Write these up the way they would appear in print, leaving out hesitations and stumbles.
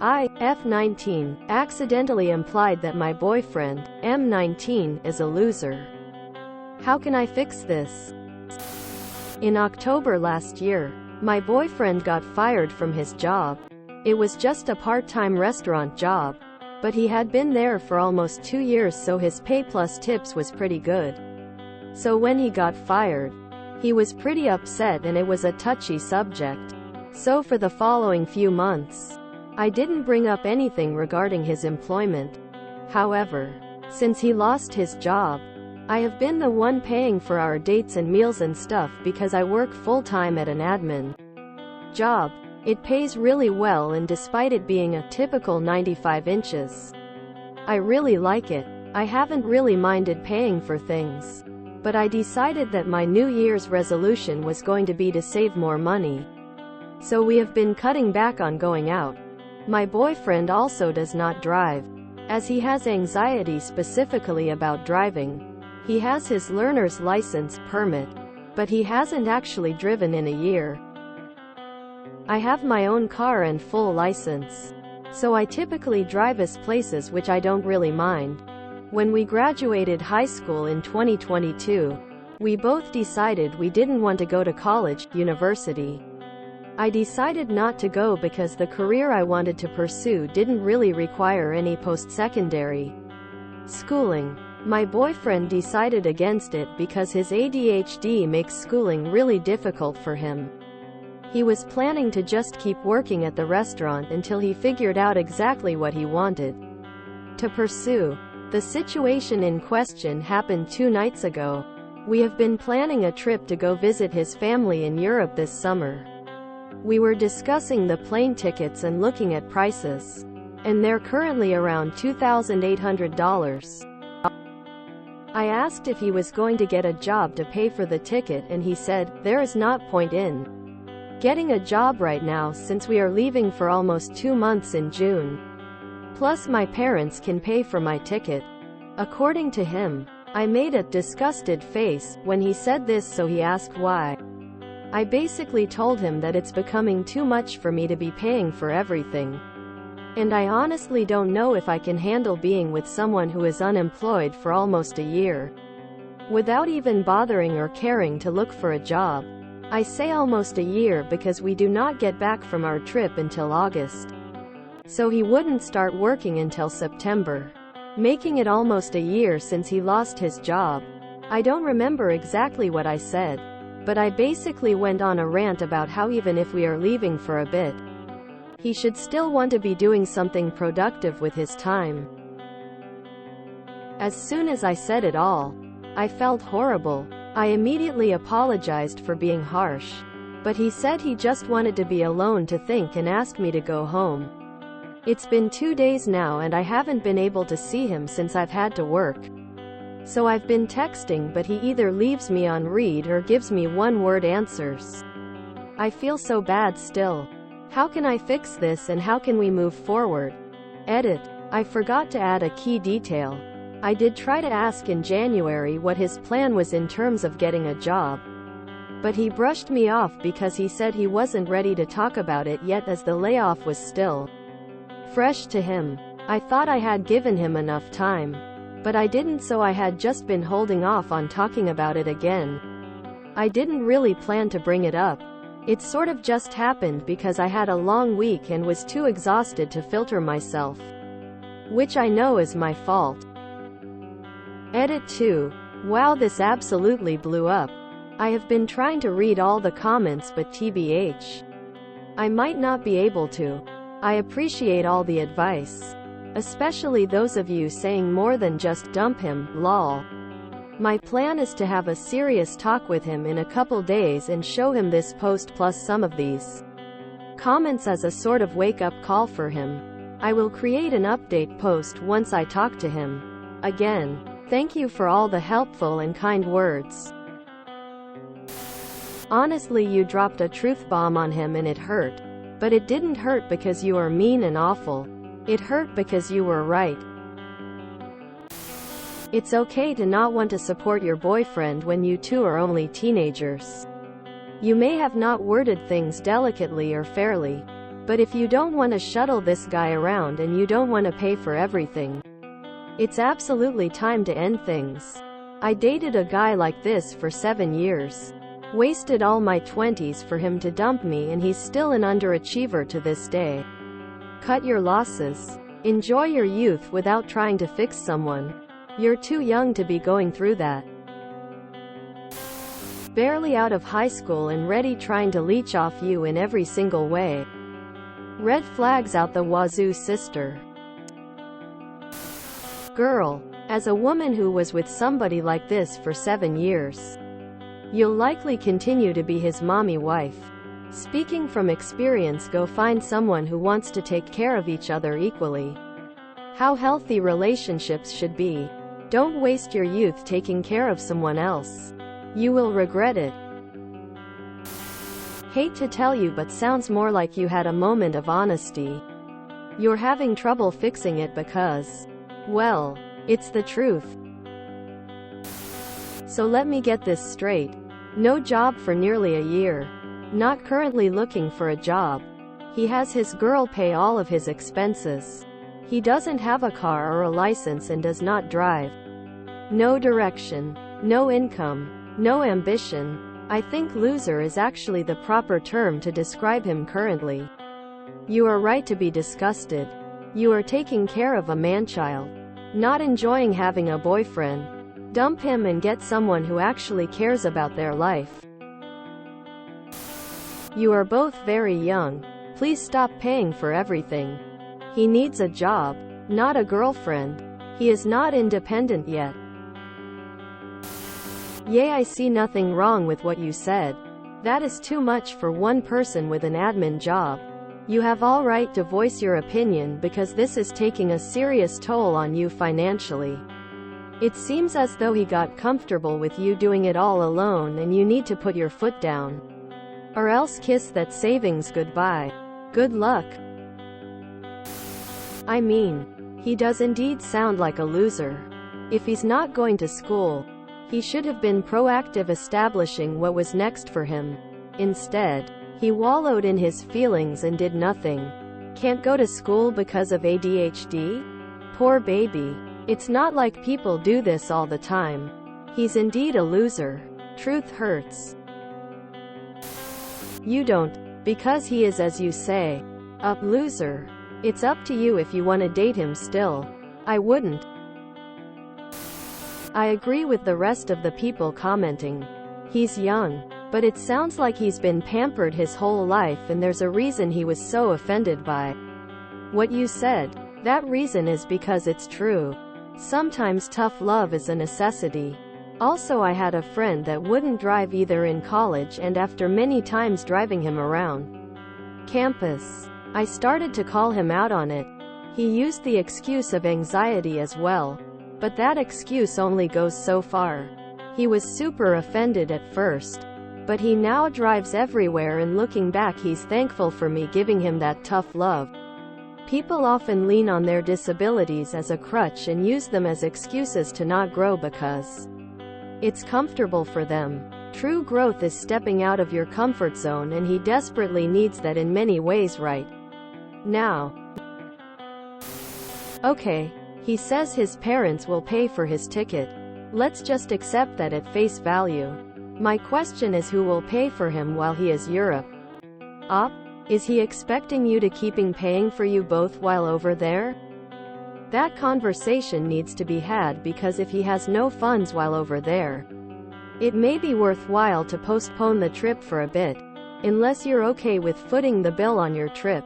I, F19, accidentally implied that my boyfriend, M19, is a loser. How can I fix this? In October last year, my boyfriend got fired from his job. It was just a part-time restaurant job, but he had been there for almost 2 years, so his pay plus tips was pretty good. So when he got fired, he was pretty upset and it was a touchy subject. So for the following few months, I didn't bring up anything regarding his employment. However, since he lost his job, I have been the one paying for our dates and meals and stuff because I work full-time at an admin job. It pays really well, and despite it being a typical 95 inches, I really like it. I haven't really minded paying for things. But I decided that my New Year's resolution was going to be to save more money. So we have been cutting back on going out. My boyfriend also does not drive, as he has anxiety specifically about driving. He has his learner's license permit, but he hasn't actually driven in a year. I have my own car and full license, so I typically drive us places, which I don't really mind. When we graduated high school in 2022, we both decided we didn't want to go to college, university. I decided not to go because the career I wanted to pursue didn't really require any post-secondary schooling. My boyfriend decided against it because his ADHD makes schooling really difficult for him. He was planning to just keep working at the restaurant until he figured out exactly what he wanted to pursue. The situation in question happened 2 nights ago. We have been planning a trip to go visit his family in Europe this summer. We were discussing the plane tickets and looking at prices, and they're currently around $2,800. I asked if he was going to get a job to pay for the ticket, and he said, "There is not point in getting a job right now since we are leaving for almost 2 months in June. Plus my parents can pay for my ticket." According to him, I made a disgusted face when he said this, so he asked why. I basically told him that it's becoming too much for me to be paying for everything. And I honestly don't know if I can handle being with someone who is unemployed for almost a year, without even bothering or caring to look for a job. I say almost a year because we do not get back from our trip until August. So he wouldn't start working until September, making it almost a year since he lost his job. I don't remember exactly what I said, but I basically went on a rant about how even if we are leaving for a bit, he should still want to be doing something productive with his time. As soon as I said it all, I felt horrible. I immediately apologized for being harsh, but he said he just wanted to be alone to think and asked me to go home. It's been 2 days now and I haven't been able to see him since I've had to work. So I've been texting, but he either leaves me on read or gives me one-word answers. I feel so bad still. How can I fix this and how can we move forward? Edit. I forgot to add a key detail. I did try to ask in January what his plan was in terms of getting a job, but he brushed me off because he said he wasn't ready to talk about it yet, as the layoff was still fresh to him. I thought I had given him enough time, but I didn't, so I had just been holding off on talking about it again. I didn't really plan to bring it up. It sort of just happened because I had a long week and was too exhausted to filter myself, which I know is my fault. Edit 2. Wow, this absolutely blew up. I have been trying to read all the comments, but TBH, I might not be able to. I appreciate all the advice, especially those of you saying more than just dump him, lol. My plan is to have a serious talk with him in a couple days and show him this post plus some of these comments as a sort of wake-up call for him. I will create an update post once I talk to him. Again, thank you for all the helpful and kind words. Honestly, you dropped a truth bomb on him and it hurt. But it didn't hurt because you are mean and awful. It hurt because you were right. It's okay to not want to support your boyfriend when you two are only teenagers. You may have not worded things delicately or fairly, But if you don't want to shuttle this guy around and you don't want to pay for everything, it's absolutely time to end things. I dated a guy like this for 7 years. Wasted all my 20s for him to dump me, and he's still an underachiever to this day. Cut your losses. Enjoy your youth without trying to fix someone. You're too young to be going through that. Barely out of high school and ready, trying to leech off you in every single way. Red flags out the wazoo, sister. Girl, as a woman who was with somebody like this for 7 years, you'll likely continue to be his mommy wife. Speaking from experience, go find someone who wants to take care of each other equally. How healthy relationships should be. Don't waste your youth taking care of someone else. You will regret it. Hate to tell you, but sounds more like you had a moment of honesty. You're having trouble fixing it because, well, it's the truth. So let me get this straight. No job for nearly a year. Not currently looking for a job. He has his girl pay all of his expenses. He doesn't have a car or a license and does not drive. No direction. No income. No ambition. I think loser is actually the proper term to describe him currently. You are right to be disgusted. You are taking care of a man-child. Not enjoying having a boyfriend. Dump him and get someone who actually cares about their life. You are both very young. Please stop paying for everything. He needs a job, not a girlfriend. He is not independent yet. Yay, I see nothing wrong with what you said. That is too much for one person with an admin job. You have all right to voice your opinion because this is taking a serious toll on you financially. It seems as though he got comfortable with you doing it all alone, and you need to put your foot down. Or else kiss that savings goodbye. Good luck. I mean, he does indeed sound like a loser. If he's not going to school, he should have been proactive establishing what was next for him. Instead, he wallowed in his feelings and did nothing. Can't go to school because of ADHD? Poor baby. It's not like people do this all the time. He's indeed a loser. Truth hurts. You don't, because he is, as you say, a loser. It's up to you if you want to date him still. I wouldn't. I agree with the rest of the people commenting. He's young, but it sounds like he's been pampered his whole life, and there's a reason he was so offended by what you said. That reason is because it's true. Sometimes tough love is a necessity. Also, I had a friend that wouldn't drive either in college, and after many times driving him around campus, I started to call him out on it. He used the excuse of anxiety as well. But that excuse only goes so far. He was super offended at first, but he now drives everywhere, and looking back, he's thankful for me giving him that tough love. People often lean on their disabilities as a crutch and use them as excuses to not grow because it's comfortable for them. True growth is stepping out of your comfort zone, and he desperately needs that in many ways right now. Okay. He says his parents will pay for his ticket. Let's just accept that at face value. My question is, who will pay for him while he is Europe? Is he expecting you to keeping paying for you both while over there? That conversation needs to be had, because if he has no funds while over there, it may be worthwhile to postpone the trip for a bit, unless you're okay with footing the bill on your trip.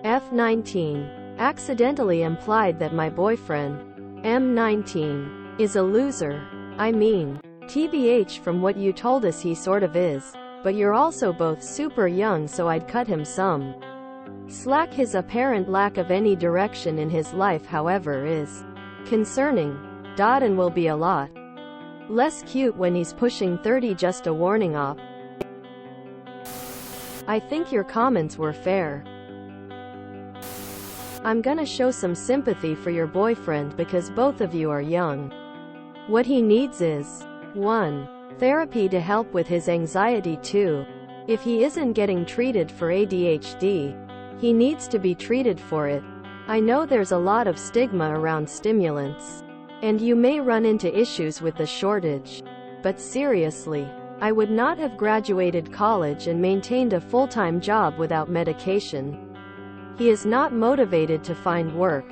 F19 accidentally implied that my boyfriend, M19, is a loser. I mean, TBH, from what you told us he sort of is, but you're also both super young, so I'd cut him some slack. His apparent lack of any direction in his life, however, is concerning. And will be a lot less cute when he's pushing 30. Just a warning op. I think your comments were fair. I'm gonna show some sympathy for your boyfriend because both of you are young. What he needs is 1. Therapy to help with his anxiety. 2. If he isn't getting treated for ADHD, he needs to be treated for it. I know there's a lot of stigma around stimulants, and you may run into issues with the shortage. But seriously, I would not have graduated college and maintained a full-time job without medication. He is not motivated to find work,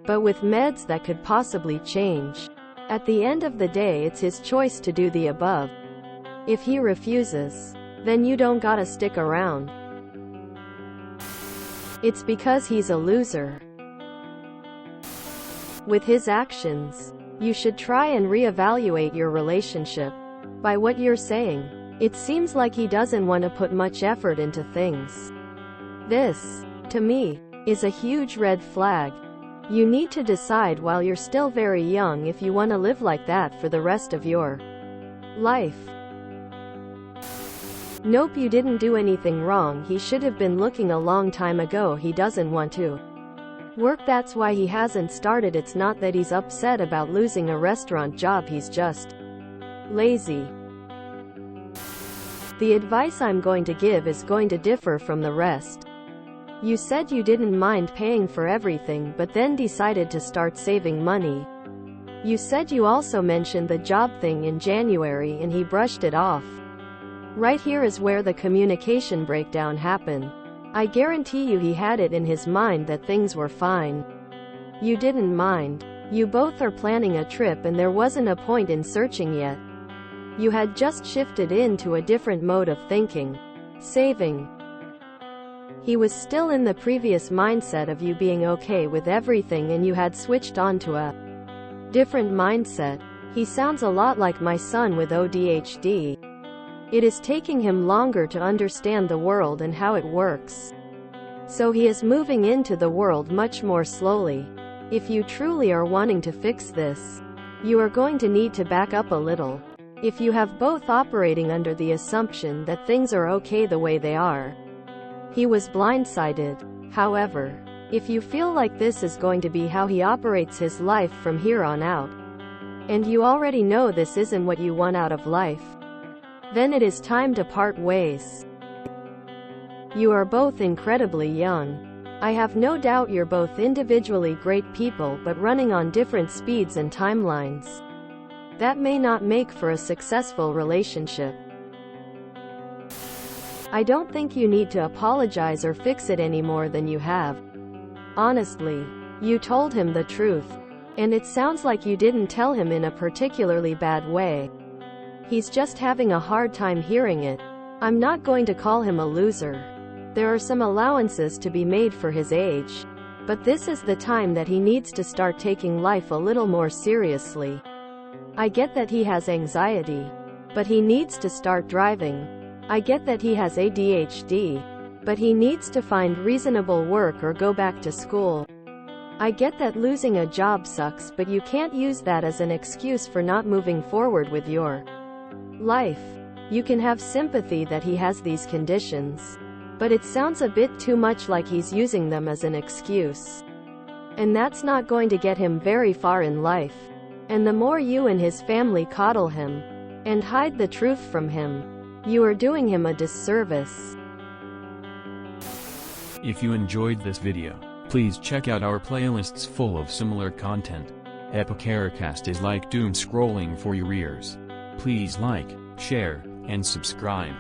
but with meds that could possibly change. At the end of the day, it's his choice to do the above. If he refuses, then you don't gotta stick around. It's because he's a loser. With his actions, you should try and reevaluate your relationship. By what you're saying, it seems like he doesn't want to put much effort into things. This, to me, is a huge red flag. You need to decide while you're still very young if you want to live like that for the rest of your life. Nope, you didn't do anything wrong. He should have been looking a long time ago. He doesn't want to work, that's why he hasn't started. It's not that he's upset about losing a restaurant job, he's just lazy. The advice I'm going to give is going to differ from the rest. You said you didn't mind paying for everything but then decided to start saving money. You said you also mentioned the job thing in January and he brushed it off. Right here is where the communication breakdown happened. I guarantee you he had it in his mind that things were fine. You didn't mind. You both are planning a trip and there wasn't a point in searching yet. You had just shifted into a different mode of thinking. Saving. He was still in the previous mindset of you being okay with everything and you had switched on to a different mindset. He sounds a lot like my son with ADHD. It is taking him longer to understand the world and how it works. So he is moving into the world much more slowly. If you truly are wanting to fix this, you are going to need to back up a little. If you have both operating under the assumption that things are okay the way they are, he was blindsided. However, if you feel like this is going to be how he operates his life from here on out, and you already know this isn't what you want out of life, then it is time to part ways. You are both incredibly young. I have no doubt you're both individually great people but running on different speeds and timelines. That may not make for a successful relationship. I don't think you need to apologize or fix it any more than you have. Honestly, you told him the truth. And it sounds like you didn't tell him in a particularly bad way. He's just having a hard time hearing it. I'm not going to call him a loser. There are some allowances to be made for his age. But this is the time that he needs to start taking life a little more seriously. I get that he has anxiety, but he needs to start driving. I get that he has ADHD, but he needs to find reasonable work or go back to school. I get that losing a job sucks, but you can't use that as an excuse for not moving forward with your life. You can have sympathy that he has these conditions, but it sounds a bit too much like he's using them as an excuse. And that's not going to get him very far in life. And the more you and his family coddle him, and hide the truth from him, you are doing him a disservice. If you enjoyed this video, please check out our playlists full of similar content. Epicaricast is like doom scrolling for your ears. Please like, share, and subscribe.